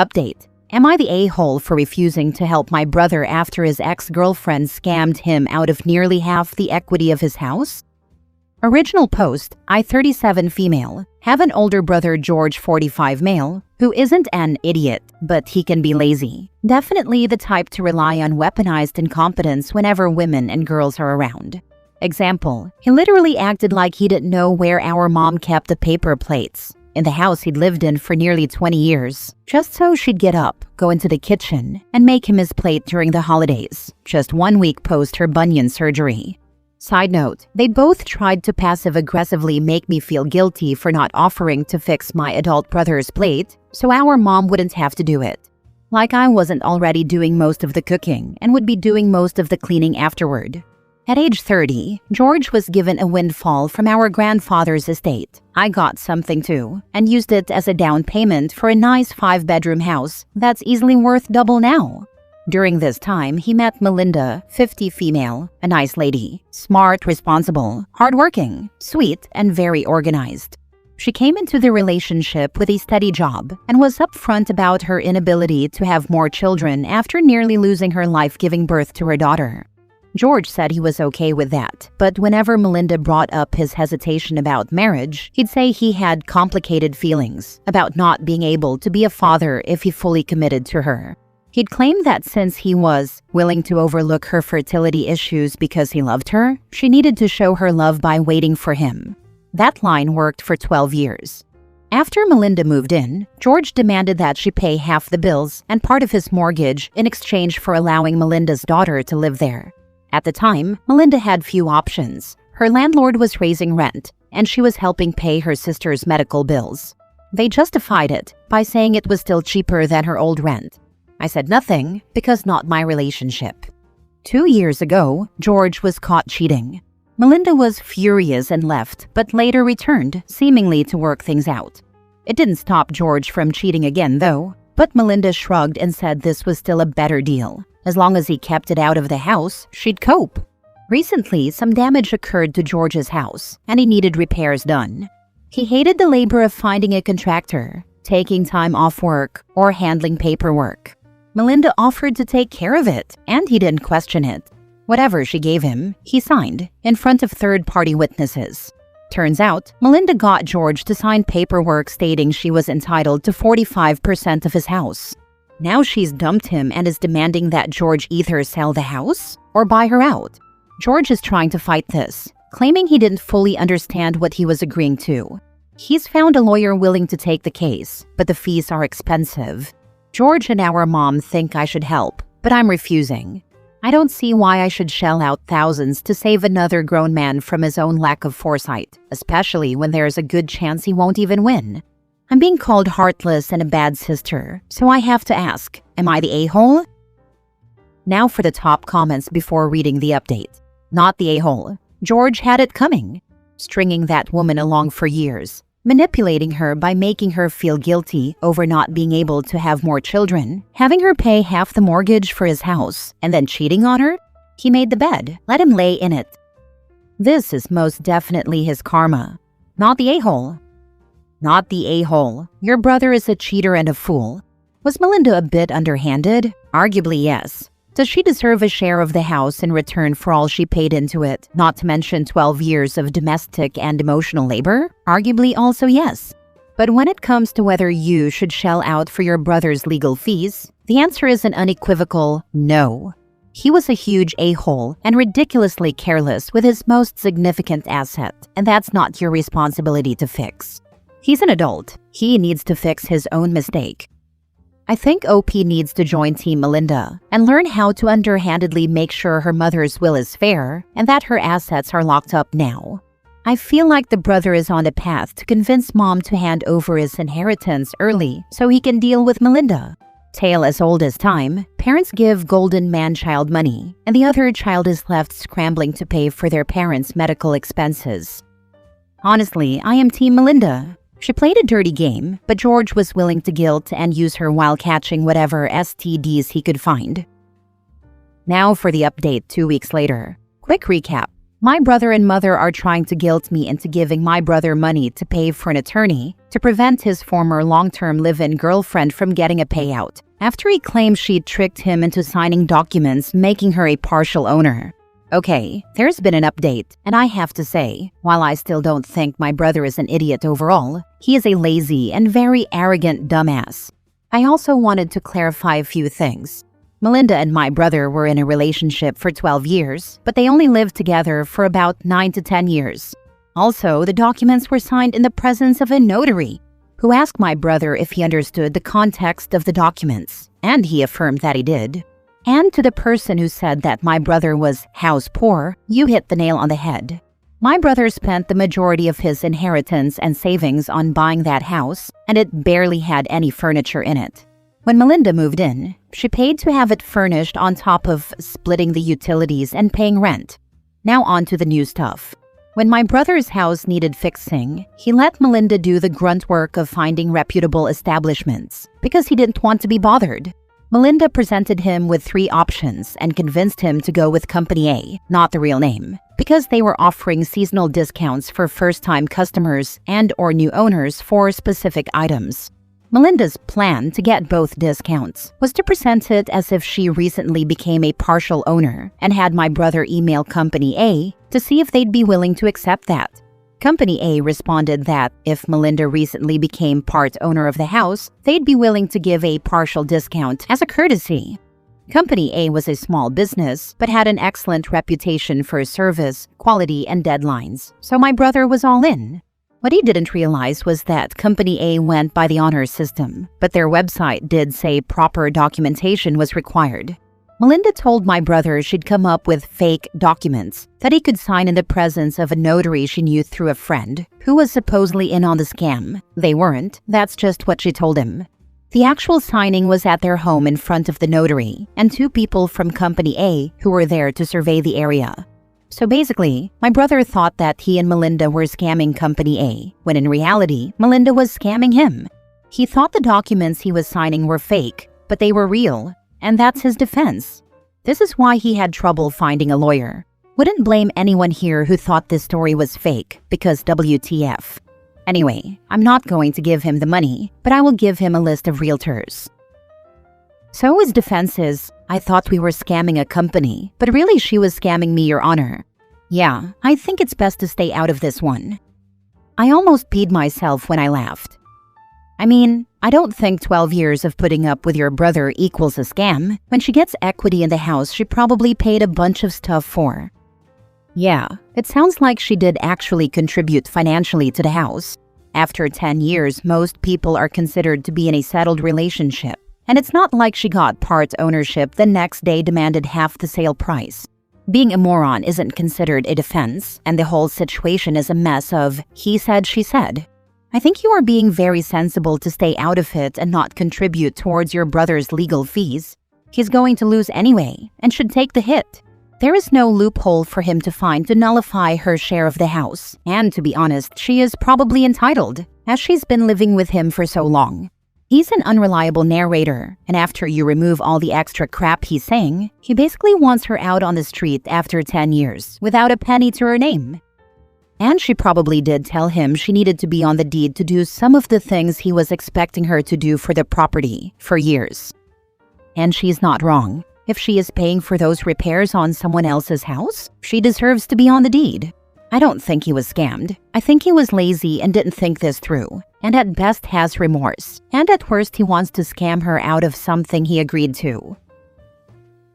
Update. Am I the a-hole for refusing to help my brother after his ex-girlfriend scammed him out of nearly half the equity of his house? Original post, I 37 female, have an older brother George 45 male, who isn't an idiot, but he can be lazy. Definitely the type to rely on weaponized incompetence whenever women and girls are around. Example, he literally acted like he didn't know where our mom kept the paper plates in the house he'd lived in for nearly 20 years, just so she'd get up, go into the kitchen, and make him his plate during the holidays, just 1 week post her bunion surgery. Side note, they both tried to passive-aggressively make me feel guilty for not offering to fix my adult brother's plate, so our mom wouldn't have to do it. Like I wasn't already doing most of the cooking and would be doing most of the cleaning afterward. At age 30, George was given a windfall from our grandfather's estate. I got something too, and used it as a down payment for a nice 5-bedroom house that's easily worth double now. During this time, he met Melinda, 50 female, a nice lady, smart, responsible, hardworking, sweet, and very organized. She came into the relationship with a steady job and was upfront about her inability to have more children after nearly losing her life giving birth to her daughter. George said he was okay with that, but whenever Melinda brought up his hesitation about marriage, he'd say he had complicated feelings about not being able to be a father if he fully committed to her. He'd claimed that since he was willing to overlook her fertility issues because he loved her, she needed to show her love by waiting for him. That line worked for 12 years. After Melinda moved in, George demanded that she pay half the bills and part of his mortgage in exchange for allowing Melinda's daughter to live there. At the time, Melinda had few options. Her landlord was raising rent, and she was helping pay her sister's medical bills. They justified it by saying it was still cheaper than her old rent. I said nothing because not my relationship. 2 years ago, George was caught cheating. Melinda was furious and left, but later returned, seemingly to work things out. It didn't stop George from cheating again, though, but Melinda shrugged and said this was still a better deal. As long as he kept it out of the house, she'd cope. Recently, some damage occurred to George's house, and he needed repairs done. He hated the labor of finding a contractor, taking time off work, or handling paperwork. Melinda offered to take care of it, and he didn't question it. Whatever she gave him, he signed, in front of third-party witnesses. Turns out, Melinda got George to sign paperwork stating she was entitled to 45% of his house. Now she's dumped him and is demanding that George either sell the house or buy her out. George is trying to fight this, claiming he didn't fully understand what he was agreeing to. He's found a lawyer willing to take the case, but the fees are expensive. George and our mom think I should help, but I'm refusing. I don't see why I should shell out thousands to save another grown man from his own lack of foresight, especially when there's a good chance he won't even win. I'm being called heartless and a bad sister, so I have to ask, am I the a-hole? Now for the top comments before reading the update. Not the a-hole. George had it coming. Stringing that woman along for years, manipulating her by making her feel guilty over not being able to have more children, having her pay half the mortgage for his house, and then cheating on her? He made the bed. Let him lay in it. This is most definitely his karma. Not the a-hole. Not the a-hole. Your brother is a cheater and a fool. Was Melinda a bit underhanded? Arguably, yes. Does she deserve a share of the house in return for all she paid into it, not to mention 12 years of domestic and emotional labor? Arguably also yes. But when it comes to whether you should shell out for your brother's legal fees, the answer is an unequivocal no. He was a huge a-hole and ridiculously careless with his most significant asset, and that's not your responsibility to fix. He's an adult. He needs to fix his own mistake. I think OP needs to join Team Melinda and learn how to underhandedly make sure her mother's will is fair and that her assets are locked up now. I feel like the brother is on a path to convince mom to hand over his inheritance early so he can deal with Melinda. Tale as old as time, parents give golden man-child money, and the other child is left scrambling to pay for their parents' medical expenses. Honestly, I am Team Melinda. She played a dirty game, but George was willing to guilt and use her while catching whatever STDs he could find. Now for the update 2 weeks later. Quick recap. My brother and mother are trying to guilt me into giving my brother money to pay for an attorney to prevent his former long-term live-in girlfriend from getting a payout, after he claimed she'd tricked him into signing documents making her a partial owner. Okay, there's been an update, and I have to say, while I still don't think my brother is an idiot overall, he is a lazy and very arrogant dumbass. I also wanted to clarify a few things. Melinda and my brother were in a relationship for 12 years, but they only lived together for about 9 to 10 years. Also, the documents were signed in the presence of a notary, who asked my brother if he understood the context of the documents, and he affirmed that he did. And to the person who said that my brother was house poor, you hit the nail on the head. My brother spent the majority of his inheritance and savings on buying that house, and it barely had any furniture in it. When Melinda moved in, she paid to have it furnished on top of splitting the utilities and paying rent. Now on to the new stuff. When my brother's house needed fixing, he let Melinda do the grunt work of finding reputable establishments because he didn't want to be bothered. Melinda presented him with 3 options and convinced him to go with Company A, not the real name, because they were offering seasonal discounts for first-time customers and/or new owners for specific items. Melinda's plan to get both discounts was to present it as if she recently became a partial owner and had my brother email Company A to see if they'd be willing to accept that. Company A responded that if Melinda recently became part owner of the house, they'd be willing to give a partial discount as a courtesy. Company A was a small business but had an excellent reputation for service, quality, and deadlines, so my brother was all in. What he didn't realize was that Company A went by the honor system, but their website did say proper documentation was required. Melinda told my brother she'd come up with fake documents that he could sign in the presence of a notary she knew through a friend who was supposedly in on the scam. They weren't, that's just what she told him. The actual signing was at their home in front of the notary and 2 people from Company A who were there to survey the area. So basically, my brother thought that he and Melinda were scamming Company A, when in reality, Melinda was scamming him. He thought the documents he was signing were fake, but they were real, and that's his defense. This is why he had trouble finding a lawyer. Wouldn't blame anyone here who thought this story was fake, because WTF. Anyway, I'm not going to give him the money, but I will give him a list of realtors. So his defense is, I thought we were scamming a company, but really she was scamming me, Your Honor. Yeah, I think it's best to stay out of this one. I almost peed myself when I laughed. I mean, I don't think 12 years of putting up with your brother equals a scam. When she gets equity in the house, she probably paid a bunch of stuff for. Yeah, it sounds like she did actually contribute financially to the house. After 10 years, most people are considered to be in a settled relationship. And it's not like she got part ownership the next day demanded half the sale price. Being a moron isn't considered a defense, and the whole situation is a mess of he said, she said. I think you are being very sensible to stay out of it and not contribute towards your brother's legal fees. He's going to lose anyway, and should take the hit. There is no loophole for him to find to nullify her share of the house, and to be honest, she is probably entitled, as she's been living with him for so long. He's an unreliable narrator, and after you remove all the extra crap he's saying, he basically wants her out on the street after 10 years, without a penny to her name. And she probably did tell him she needed to be on the deed to do some of the things he was expecting her to do for the property for years. And she's not wrong. If she is paying for those repairs on someone else's house, she deserves to be on the deed. I don't think he was scammed. I think he was lazy and didn't think this through, and at best has remorse, and at worst he wants to scam her out of something he agreed to.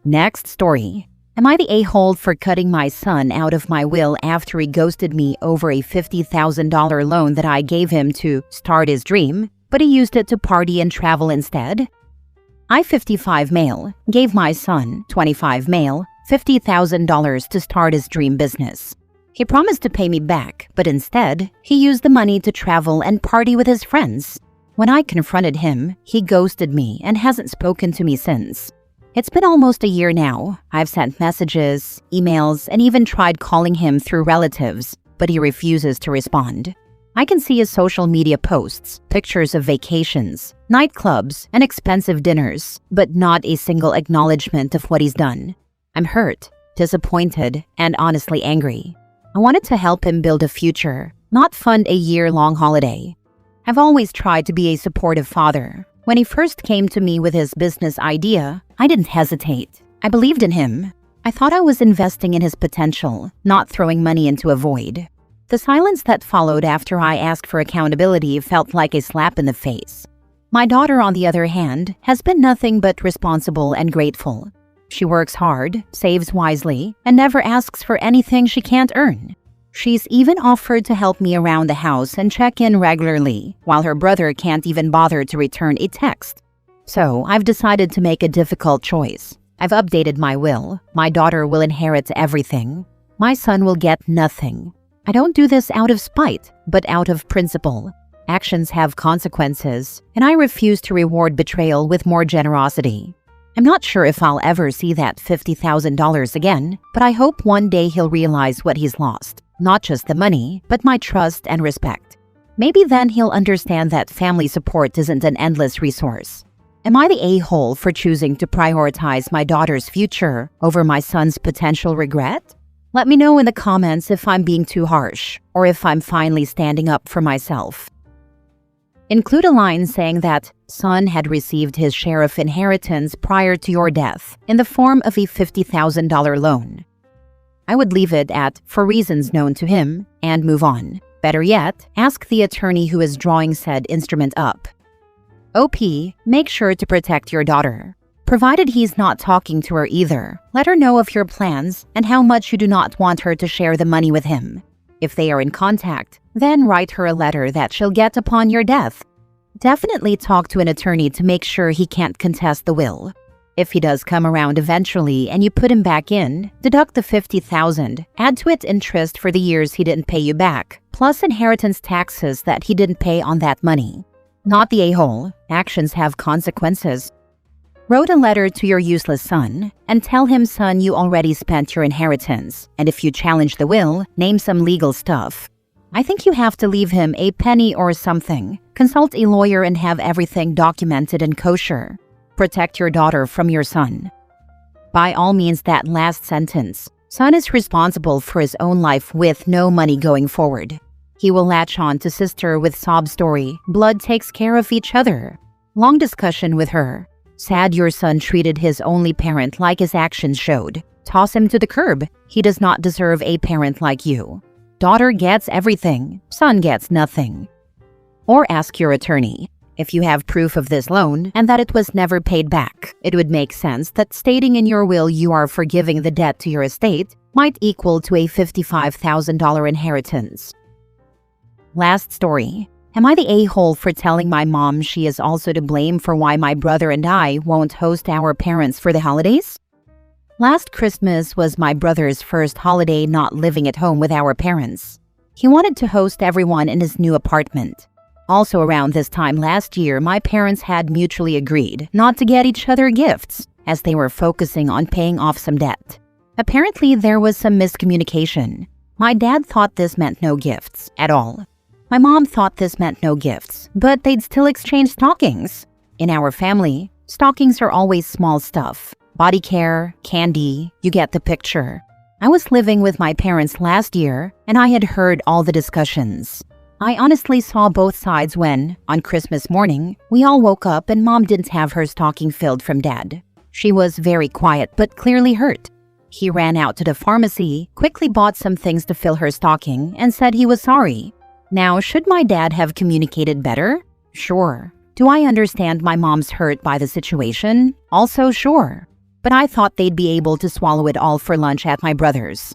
Next story. Am I the a-hole for cutting my son out of my will after he ghosted me over a $50,000 loan that I gave him to start his dream, but he used it to party and travel instead? I, 55 male, gave my son, 25 male, $50,000 to start his dream business. He promised to pay me back, but instead, he used the money to travel and party with his friends. When I confronted him, he ghosted me and hasn't spoken to me since. It's been almost a year now. I've sent messages, emails, and even tried calling him through relatives, but he refuses to respond. I can see his social media posts, pictures of vacations, nightclubs, and expensive dinners, but not a single acknowledgement of what he's done. I'm hurt, disappointed, and honestly angry. I wanted to help him build a future, not fund a year-long holiday. I've always tried to be a supportive father. When he first came to me with his business idea, I didn't hesitate. I believed in him. I thought I was investing in his potential, not throwing money into a void. The silence that followed after I asked for accountability felt like a slap in the face. My daughter, on the other hand, has been nothing but responsible and grateful. She works hard, saves wisely, and never asks for anything she can't earn. She's even offered to help me around the house and check in regularly, while her brother can't even bother to return a text. So, I've decided to make a difficult choice. I've updated my will. My daughter will inherit everything. My son will get nothing. I don't do this out of spite, but out of principle. Actions have consequences, and I refuse to reward betrayal with more generosity. I'm not sure if I'll ever see that $50,000 again, but I hope one day he'll realize what he's lost. Not just the money, but my trust and respect. Maybe then he'll understand that family support isn't an endless resource. Am I the a-hole for choosing to prioritize my daughter's future over my son's potential regret? Let me know in the comments if I'm being too harsh, or if I'm finally standing up for myself. Include a line saying that son had received his share of inheritance prior to your death in the form of a $50,000 loan. I would leave it at "for reasons known to him" and move on. Better yet, ask the attorney who is drawing said instrument up. OP, make sure to protect your daughter. Provided he's not talking to her either, let her know of your plans and how much you do not want her to share the money with him. If they are in contact, then write her a letter that she'll get upon your death. Definitely talk to an attorney to make sure he can't contest the will. If he does come around eventually and you put him back in, deduct the $50,000, add to it interest for the years he didn't pay you back, plus inheritance taxes that he didn't pay on that money. Not the a-hole. Actions have consequences. Wrote a letter to your useless son and tell him, son, you already spent your inheritance, and if you challenge the will, name some legal stuff. I think you have to leave him a penny or something. Consult a lawyer and have everything documented and kosher. Protect your daughter from your son. By all means, that last sentence. Son is responsible for his own life with no money going forward. He will latch on to sister with sob story. Blood takes care of each other. Long discussion with her. Sad your son treated his only parent like his actions showed. Toss him to the curb. He does not deserve a parent like you. Daughter gets everything. Son gets nothing. Or ask your attorney. If you have proof of this loan and that it was never paid back, it would make sense that stating in your will you are forgiving the debt to your estate might equal to a $55,000 inheritance. Last story. Am I the a-hole for telling my mom she is also to blame for why my brother and I won't host our parents for the holidays? Last Christmas was my brother's first holiday not living at home with our parents. He wanted to host everyone in his new apartment. Also around this time last year, my parents had mutually agreed not to get each other gifts, as they were focusing on paying off some debt. Apparently, there was some miscommunication. My dad thought this meant no gifts at all. My mom thought this meant no gifts, but they'd still exchange stockings. In our family, stockings are always small stuff. Body care, candy, you get the picture. I was living with my parents last year, and I had heard all the discussions. I honestly saw both sides when, on Christmas morning, we all woke up and mom didn't have her stocking filled from dad. She was very quiet but clearly hurt. He ran out to the pharmacy, quickly bought some things to fill her stocking, and said he was sorry. Now, should my dad have communicated better? Sure. Do I understand my mom's hurt by the situation? Also sure. But I thought they'd be able to swallow it all for lunch at my brother's.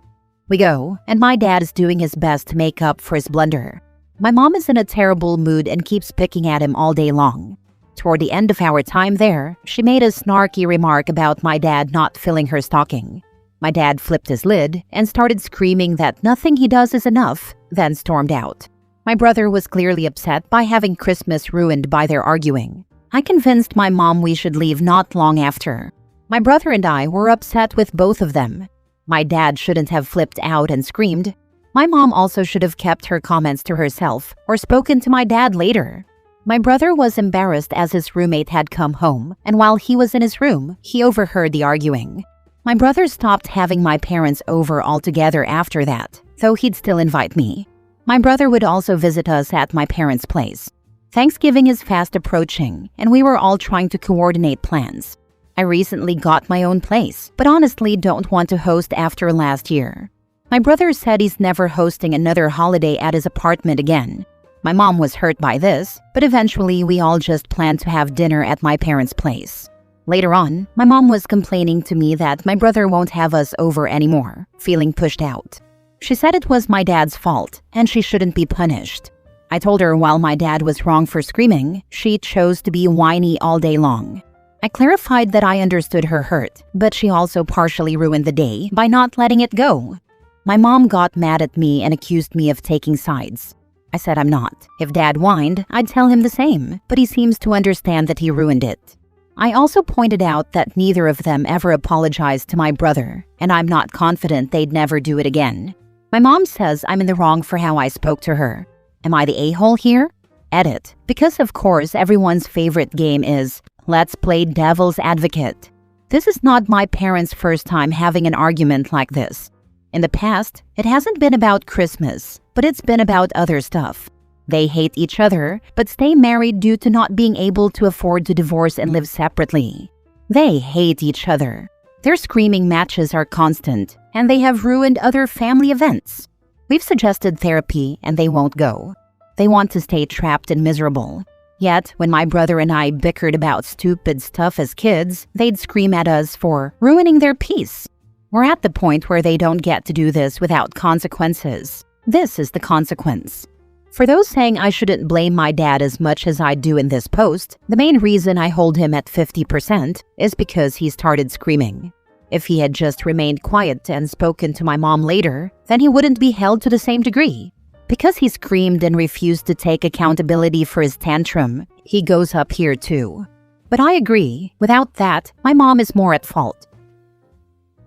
We go, and my dad is doing his best to make up for his blunder. My mom is in a terrible mood and keeps picking at him all day long. Toward the end of our time there, she made a snarky remark about my dad not filling her stocking. My dad flipped his lid and started screaming that nothing he does is enough, then stormed out. My brother was clearly upset by having Christmas ruined by their arguing. I convinced my mom we should leave not long after. My brother and I were upset with both of them. My dad shouldn't have flipped out and screamed. My mom also should have kept her comments to herself or spoken to my dad later. My brother was embarrassed as his roommate had come home, and while he was in his room, he overheard the arguing. My brother stopped having my parents over altogether after that, though he'd still invite me. My brother would also visit us at my parents' place. Thanksgiving is fast approaching, and we were all trying to coordinate plans. I recently got my own place, but honestly don't want to host after last year. My brother said he's never hosting another holiday at his apartment again. My mom was hurt by this, but eventually we all just planned to have dinner at my parents' place. Later on, my mom was complaining to me that my brother won't have us over anymore, feeling pushed out. She said it was my dad's fault, and she shouldn't be punished. I told her while my dad was wrong for screaming, she chose to be whiny all day long. I clarified that I understood her hurt, but she also partially ruined the day by not letting it go. My mom got mad at me and accused me of taking sides. I said I'm not. If Dad whined, I'd tell him the same, but he seems to understand that he ruined it. I also pointed out that neither of them ever apologized to my brother, and I'm not confident they'd never do it again. My mom says I'm in the wrong for how I spoke to her. Am I the a-hole here? Edit. Because of course everyone's favorite game is, let's play devil's advocate. This is not my parents' first time having an argument like this. In the past, it hasn't been about Christmas, but it's been about other stuff. They hate each other, but stay married due to not being able to afford to divorce and live separately. They hate each other. Their screaming matches are constant, and they have ruined other family events. We've suggested therapy, and they won't go. They want to stay trapped and miserable. Yet, when my brother and I bickered about stupid stuff as kids, they'd scream at us for ruining their peace. We're at the point where they don't get to do this without consequences. This is the consequence. For those saying I shouldn't blame my dad as much as I do in this post, the main reason I hold him at 50% is because he started screaming. If he had just remained quiet and spoken to my mom later, then he wouldn't be held to the same degree. Because he screamed and refused to take accountability for his tantrum, he goes up here too. But I agree, without that, my mom is more at fault.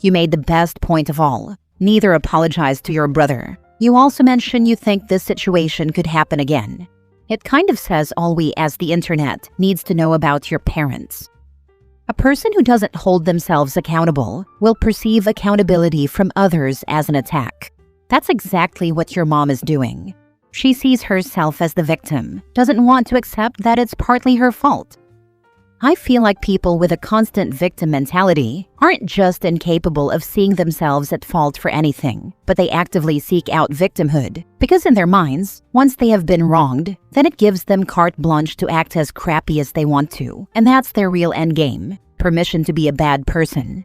You made the best point of all. Neither apologized to your brother. You also mention you think this situation could happen again. It kind of says all we as the internet needs to know about your parents. A person who doesn't hold themselves accountable will perceive accountability from others as an attack. That's exactly what your mom is doing. She sees herself as the victim, doesn't want to accept that it's partly her fault. I feel like people with a constant victim mentality aren't just incapable of seeing themselves at fault for anything, but they actively seek out victimhood. Because in their minds, once they have been wronged, then it gives them carte blanche to act as crappy as they want to. And that's their real endgame, permission to be a bad person.